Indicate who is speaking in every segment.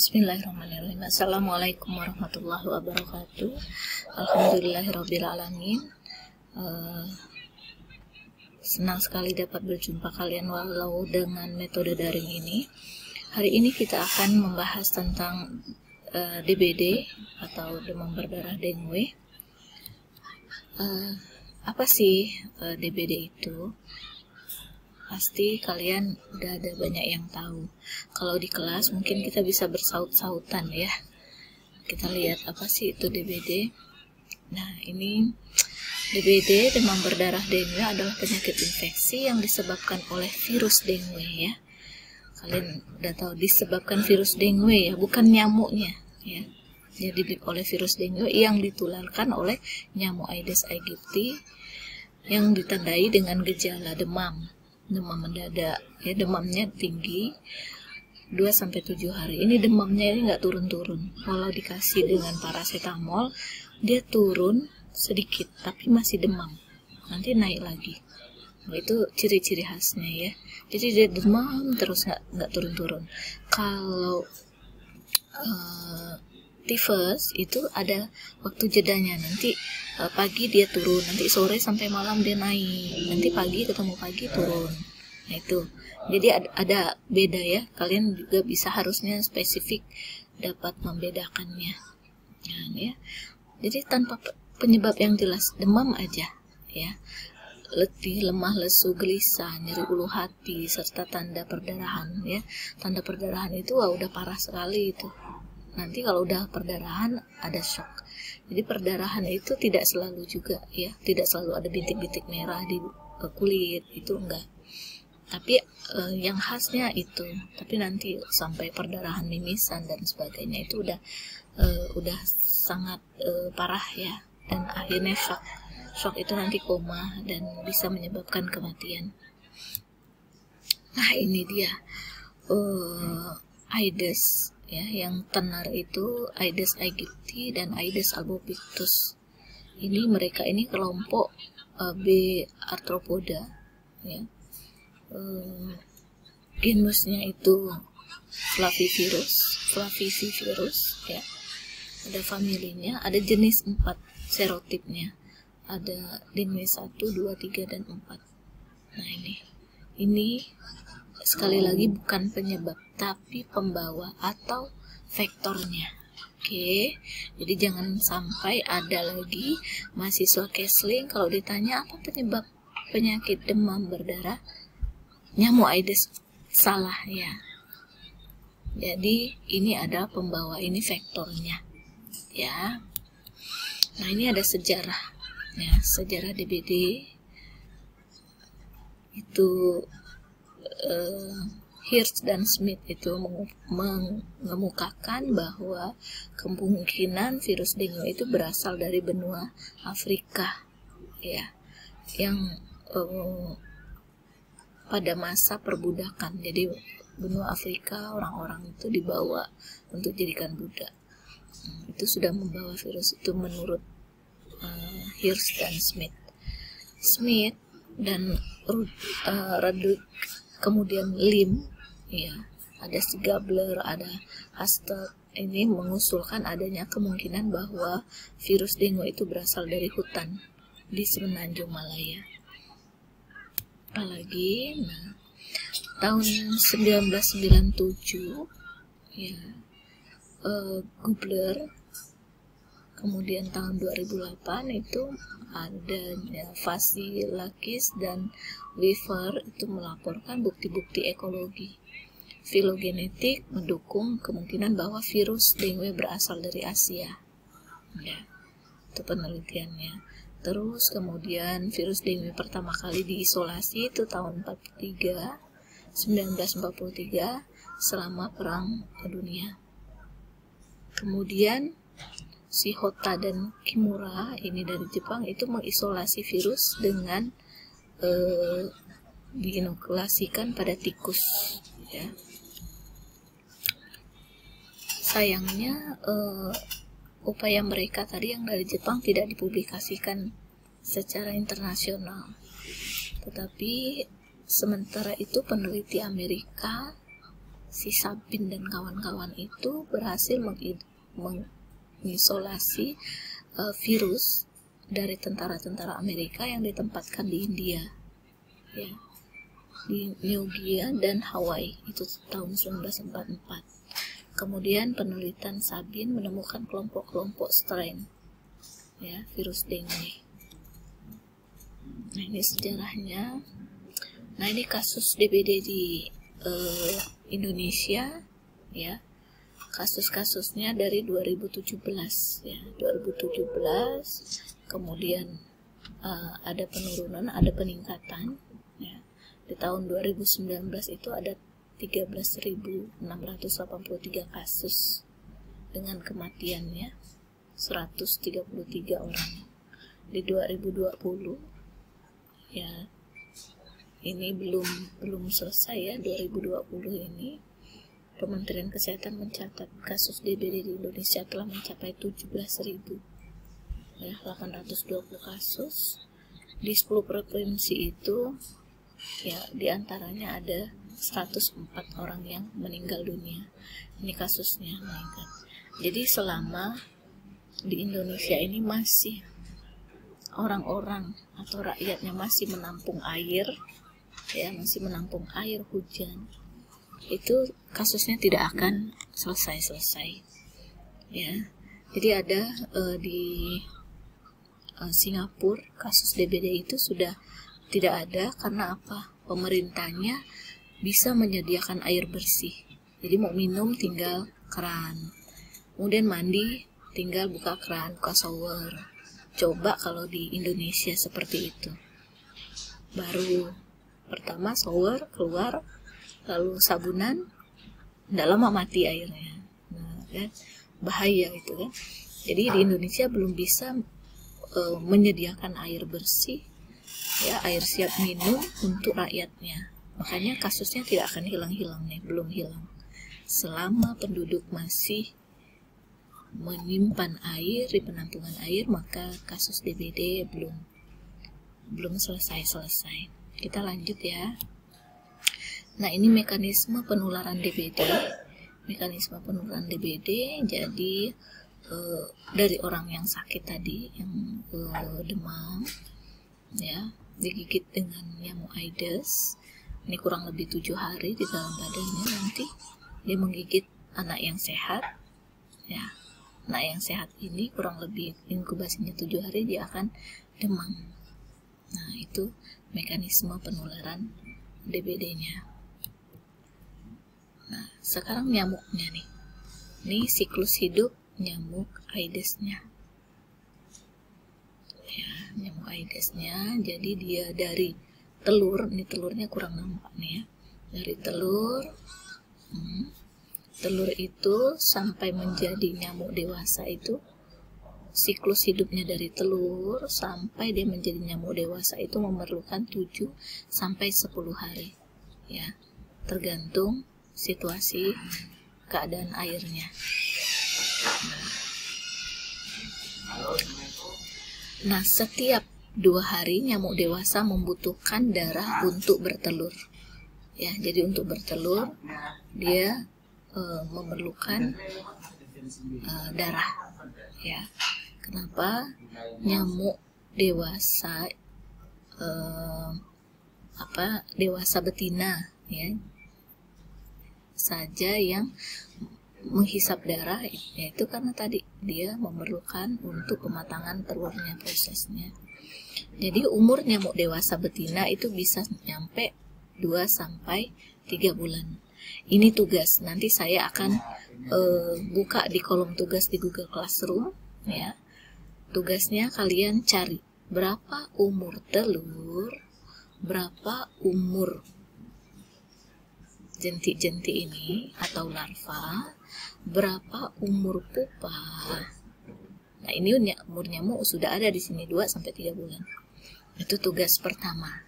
Speaker 1: Bismillahirrahmanirrahim. Assalamualaikum warahmatullahi wabarakatuh. Alhamdulillahirrabbilalamin. Senang sekali dapat berjumpa kalian walau dengan metode daring ini. Hari ini kita akan membahas tentang DBD atau demam berdarah dengue. Apa sih DBD itu? Pasti kalian udah ada banyak yang tahu. Kalau di kelas mungkin kita bisa bersaut-sautan ya. Kita lihat apa sih itu DBD. Nah, ini DBD, demam berdarah dengue, adalah penyakit infeksi yang disebabkan oleh virus dengue ya. Kalian udah tahu disebabkan virus dengue ya, bukan nyamuknya ya. Jadi oleh virus dengue yang ditularkan oleh nyamuk Aedes aegypti yang ditandai dengan gejala demam mendadak ya, demamnya tinggi 2-7 hari. Ini demamnya ini nggak turun-turun. Kalau dikasih dengan paracetamol dia turun sedikit tapi masih demam, nanti naik lagi. Nah, itu ciri-ciri khasnya ya. Jadi dia demam terus nggak turun-turun. Kalau tifus itu ada waktu jedanya, nanti pagi dia turun, nanti sore sampai malam dia naik, nanti pagi ketemu pagi turun. Nah itu, jadi ada beda ya. Kalian juga bisa harusnya spesifik dapat membedakannya. Nah, ya. Jadi tanpa penyebab yang jelas, demam aja ya. Letih, lemah, lesu, gelisah, nyeri ulu hati, serta tanda perdarahan ya. Tanda perdarahan itu udah parah sekali itu. Nanti kalau udah perdarahan ada shock. Jadi perdarahan itu tidak selalu juga ya, tidak selalu ada bintik-bintik merah di kulit, itu enggak. Tapi yang khasnya itu. Tapi nanti sampai perdarahan mimisan dan sebagainya itu udah sangat parah ya, dan akhirnya shock. Shock itu nanti koma dan bisa menyebabkan kematian. Nah, ini dia Aedes ya, yang tenar itu Aedes aegypti dan Aedes albopictus. Ini mereka ini kelompok B arthropoda ya. Genusnya itu Flavivivirus ya. Ada familinya, ada jenis 4 serotipnya. Ada dengue 1, 2, 3 dan 4. Nah, ini sekali lagi bukan penyebab tapi pembawa atau vektornya. Oke, jadi jangan sampai ada lagi mahasiswa Kesling kalau ditanya apa penyebab penyakit demam berdarah nyamuk Aedes, salah ya. Jadi ini ada pembawa, ini vektornya ya. Nah, ini ada sejarah ya, sejarah DBD itu Hirsch dan Smith itu mengemukakan bahwa kemungkinan virus dengue itu berasal dari benua Afrika ya, yang pada masa perbudakan. Jadi benua Afrika orang-orang itu dibawa untuk jadikan budak. Itu sudah membawa virus itu menurut Hirsch dan Smith. Smith dan Radcliffe, kemudian Lim ya, ada Sigabler, ada Hastert, ini mengusulkan adanya kemungkinan bahwa virus dengue itu berasal dari hutan di semenanjung Malaya. Apalagi tahun 1997 ya, Gubler, kemudian tahun 2008 itu adanya Vasilakis dan Weaver itu melaporkan bukti-bukti ekologi filogenetik mendukung kemungkinan bahwa virus dengue berasal dari Asia ya, itu penelitiannya. Terus kemudian virus dengue pertama kali diisolasi itu tahun 1943 selama Perang Dunia. Kemudian si Hotta dan Kimura ini dari Jepang itu mengisolasi virus dengan diinokulasikan pada tikus ya. Sayangnya upaya mereka tadi yang dari Jepang tidak dipublikasikan secara internasional. Tetapi sementara itu peneliti Amerika si Sabin dan kawan-kawan itu berhasil mengisolasi virus dari tentara-tentara Amerika yang ditempatkan di India, ya, di New Guinea dan Hawaii, itu tahun 1944. Kemudian penelitian Sabin menemukan kelompok-kelompok strain, ya, virus dengue. Nah, ini sejarahnya. Nah, ini kasus DBD di Indonesia, ya. Kasus-kasusnya dari 2017, ya, 2017. Kemudian ada penurunan, ada peningkatan, ya. Di tahun 2019 itu ada 13.683 kasus dengan kematiannya 133 orang. Di 2020, ya, ini belum selesai, ya, 2020 ini Kementerian Kesehatan mencatat kasus DBD di Indonesia telah mencapai 17.820 kasus. Di 10 provinsi itu, ya, diantaranya ada 104 orang yang meninggal dunia. Ini kasusnya meningkat. Jadi selama di Indonesia ini masih orang-orang atau rakyatnya masih menampung air, ya, masih menampung air hujan, itu kasusnya tidak akan selesai-selesai, ya. Jadi ada di Singapura kasus DBD itu sudah tidak ada karena apa? Pemerintahnya bisa menyediakan air bersih. Jadi mau minum tinggal keran, kemudian mandi tinggal buka keran, buka shower. Coba kalau di Indonesia seperti itu, baru pertama shower keluar, lalu sabunan, tidak lama mati airnya. Nah, kan bahaya itu, kan. Jadi di Indonesia belum bisa menyediakan air bersih, ya, air siap minum untuk rakyatnya. Makanya kasusnya tidak akan hilang-hilang nih, belum hilang. Selama penduduk masih menyimpan air di penampungan air, maka kasus DBD belum selesai-selesai. Kita lanjut, ya. Nah, ini mekanisme penularan DBD. Mekanisme penularan DBD, jadi dari orang yang sakit tadi, yang demam, ya, digigit dengan nyamuk Aedes. Ini kurang lebih 7 hari di dalam badannya, nanti dia menggigit anak yang sehat, ya. Anak yang sehat ini kurang lebih inkubasinya 7 hari dia akan demam. Nah, itu mekanisme penularan DBD-nya. Nah, sekarang nyamuknya nih. Ini siklus hidup nyamuk Aedes-nya. Ya, nyamuk Aedes-nya, jadi dia dari telur, ini telurnya kurang nampak nih, ya. Dari telur, telur itu sampai menjadi nyamuk dewasa itu, siklus hidupnya dari telur sampai dia menjadi nyamuk dewasa itu memerlukan 7 sampai 10 hari, ya, tergantung situasi keadaan airnya. Nah, setiap 2 hari nyamuk dewasa membutuhkan darah untuk bertelur, ya. Jadi untuk bertelur dia memerlukan darah, ya. Kenapa? Nyamuk dewasa dewasa betina, ya, saja yang menghisap darah, yaitu karena tadi dia memerlukan untuk pematangan telurnya, prosesnya. Jadi umur nyamuk dewasa betina itu bisa nyampe 2 sampai 3 bulan. Ini tugas, nanti saya akan buka di kolom tugas di Google Classroom, ya. Tugasnya kalian cari berapa umur telur, berapa umur jentik-jentik ini atau larva, berapa umur pupa. Nah, ini umur nyamuk sudah ada di sini 2 sampai 3 bulan. Itu tugas pertama.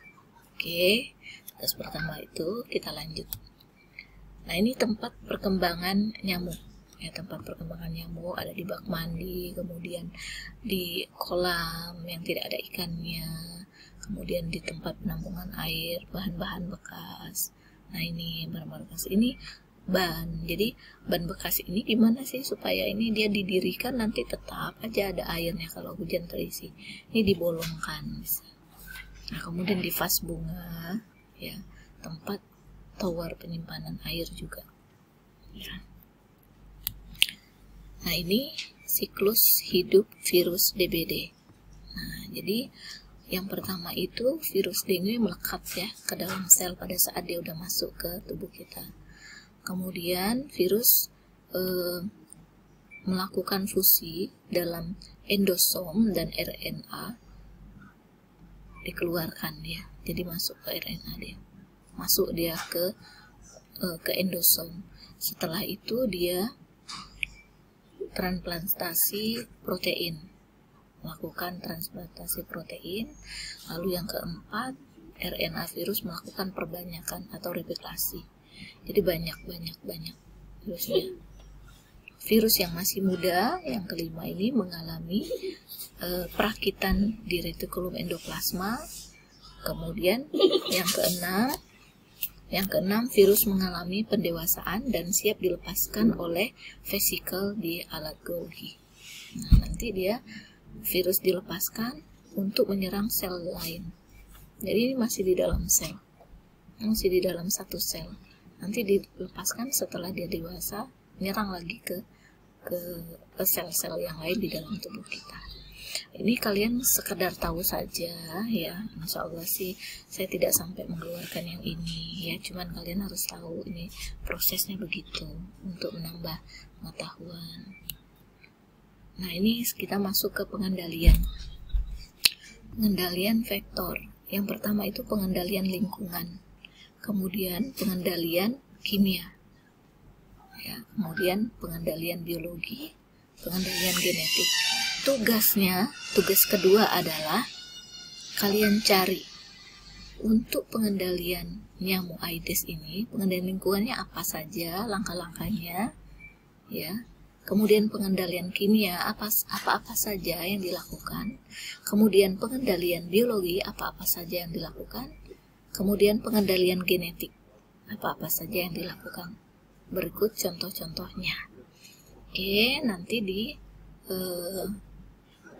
Speaker 1: Oke, tugas pertama itu kita lanjut. Nah, ini tempat perkembangan nyamuk. Ya, tempat perkembangan nyamuk ada di bak mandi, kemudian di kolam yang tidak ada ikannya, kemudian di tempat penampungan air, bahan-bahan bekas. Nah, ini barang-barang bekas ini ban. Jadi ban bekas ini gimana sih supaya ini dia didirikan nanti tetap aja ada airnya kalau hujan terisi. Ini dibolongkan. Nah, kemudian di vas bunga, ya, tempat tower penyimpanan air juga. Ya. Nah, ini siklus hidup virus DBD. Nah, jadi yang pertama itu virus dengue melekat ya ke dalam sel pada saat dia udah masuk ke tubuh kita. Kemudian virus melakukan fusi dalam endosom dan RNA dikeluarkan ya. Jadi masuk ke RNA dia. Masuk dia ke endosom. Setelah itu dia transplantasi protein. Melakukan transplantasi protein. Lalu yang keempat, RNA virus melakukan perbanyakan atau replikasi. Jadi banyak virusnya. Virus yang masih muda, yang kelima ini mengalami perakitan di retikulum endoplasma. Kemudian yang keenam virus mengalami pendewasaan dan siap dilepaskan oleh vesikel di alat Golgi. Nah, nanti virus dilepaskan untuk menyerang sel lain. Jadi ini masih di dalam sel, masih di dalam satu sel. Nanti dilepaskan setelah dia dewasa, menyerang lagi ke sel-sel yang lain di dalam tubuh kita. Ini kalian sekedar tahu saja ya. Insya Allah sih saya tidak sampai mengeluarkan yang ini ya, cuman kalian harus tahu ini prosesnya begitu untuk menambah pengetahuan. Nah, ini kita masuk ke pengendalian vektor. Yang pertama itu pengendalian lingkungan, kemudian pengendalian kimia, ya, kemudian pengendalian biologi, pengendalian genetik. Tugas kedua adalah kalian cari untuk pengendalian nyamuk Aedes ini, pengendalian lingkungannya apa saja, langkah-langkahnya, ya. Kemudian pengendalian kimia apa-apa saja yang dilakukan. Kemudian pengendalian biologi apa-apa saja yang dilakukan. Kemudian pengendalian genetik apa-apa saja yang dilakukan. Berikut contoh-contohnya. Oke, nanti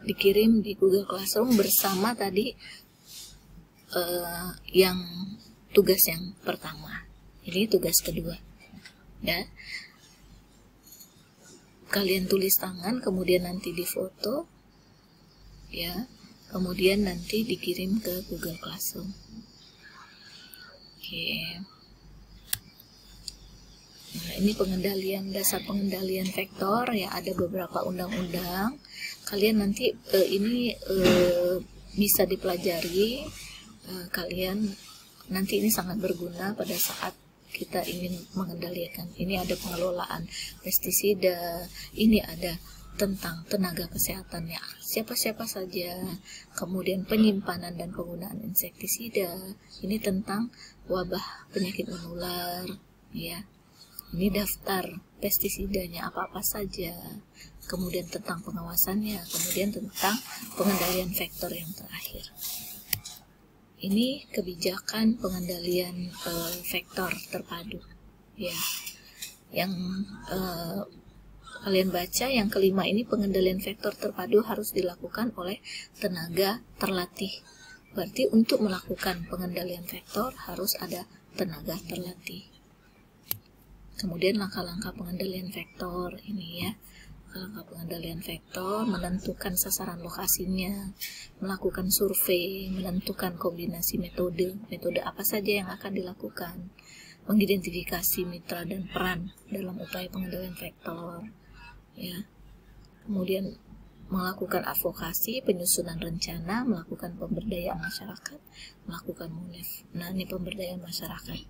Speaker 1: dikirim di Google Classroom bersama tadi yang tugas yang pertama. Ini tugas kedua. Ya. Kalian tulis tangan, kemudian nanti difoto, ya, kemudian nanti dikirim ke Google Classroom. Oke. Nah, ini dasar pengendalian vektor ya, ada beberapa undang-undang. Kalian nanti ini bisa dipelajari. Kalian nanti ini sangat berguna pada saat kita ingin mengendalikan. Ini ada pengelolaan pestisida, ini ada tentang tenaga kesehatannya siapa-siapa saja, kemudian penyimpanan dan penggunaan insektisida, ini tentang wabah penyakit menular, ya. Ini daftar pestisidanya apa-apa saja, kemudian tentang pengawasannya, kemudian tentang pengendalian vektor yang terakhir. Ini kebijakan pengendalian vektor terpadu, ya. Yang kalian baca yang kelima ini, pengendalian vektor terpadu harus dilakukan oleh tenaga terlatih. Berarti untuk melakukan pengendalian vektor harus ada tenaga terlatih. Kemudian langkah-langkah pengendalian vektor ini ya. Langkah pengendalian vektor, menentukan sasaran lokasinya, melakukan survei, menentukan kombinasi metode apa saja yang akan dilakukan, mengidentifikasi mitra dan peran dalam upaya pengendalian vektor, ya. Kemudian melakukan advokasi, penyusunan rencana, melakukan pemberdayaan masyarakat, melakukan MUNEF. Nah, ini pemberdayaan masyarakat.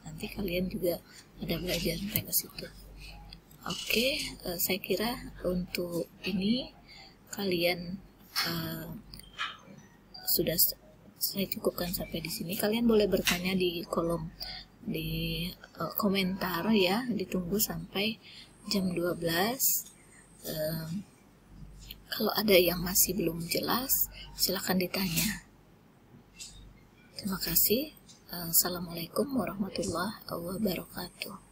Speaker 1: Nanti kalian juga ada belajar sampai ke situ. Oke, saya kira untuk ini kalian sudah saya cukupkan sampai di sini. Kalian boleh bertanya di kolom komentar ya. Ditunggu sampai jam 12. Kalau ada yang masih belum jelas, silakan ditanya. Terima kasih. Assalamualaikum warahmatullahi wabarakatuh.